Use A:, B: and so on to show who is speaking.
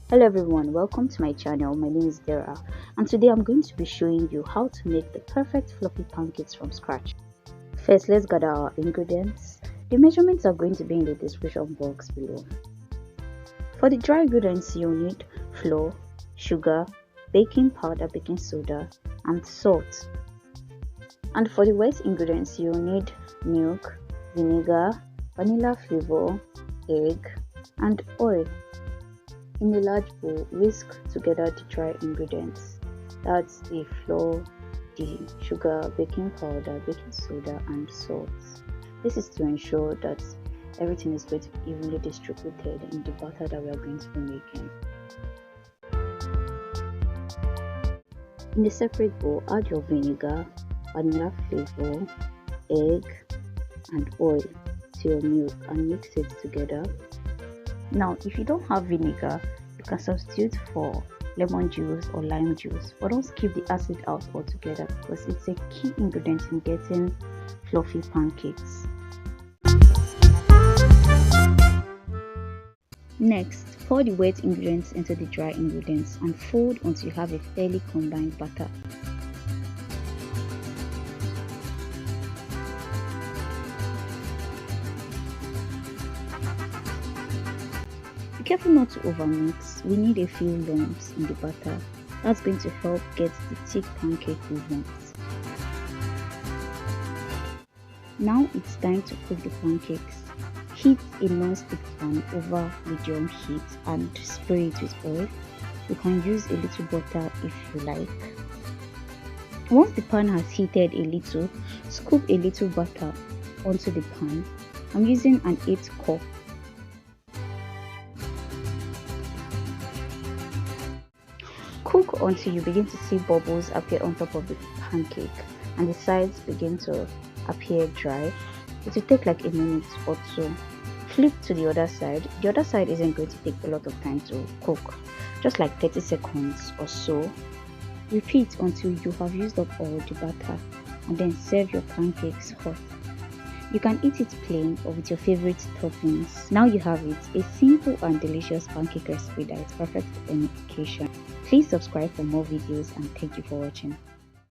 A: Hello everyone, welcome to my channel. My name is Dara, and today I'm going to be showing you how to make the perfect fluffy pancakes from scratch. First, let's gather our ingredients. The measurements are going to be in the description box below. For the dry ingredients, you'll need flour, sugar, baking powder, baking soda, and salt. And for the wet ingredients, you'll need milk, vinegar, vanilla flavor, egg, and oil. In a large bowl, whisk together the dry ingredients. That's the flour, the sugar, baking powder, baking soda, and salt. This is to ensure that everything is going to be evenly distributed in the batter that we are going to be making. In a separate bowl, add your vinegar, vanilla flavor, egg, and oil to your milk and mix it together. Now, if you don't have vinegar, you can substitute for lemon juice or lime juice, but don't skip the acid out altogether because it's a key ingredient in getting fluffy pancakes. Next, pour the wet ingredients into the dry ingredients and fold until you have a fairly combined batter. Be careful not to overmix. We need a few lumps in the batter. That's going to help get the thick pancake we want. Now it's time to cook the pancakes. Heat a non-stick pan over medium heat and spray it with oil. You can use a little butter if you like. Once the pan has heated a little, scoop a little butter onto the pan. I'm using an 8 cup. Cook until you begin to see bubbles appear on top of the pancake and the sides begin to appear dry. It will take like a minute or two. Flip to the other side. The other side isn't going to take a lot of time to cook, just like 30 seconds or so. Repeat until you have used up all the batter and then serve your pancakes hot. You can eat it plain or with your favorite toppings. Now you have it, a simple and delicious pancake recipe that is perfect for any occasion. Please subscribe for more videos and thank you for watching.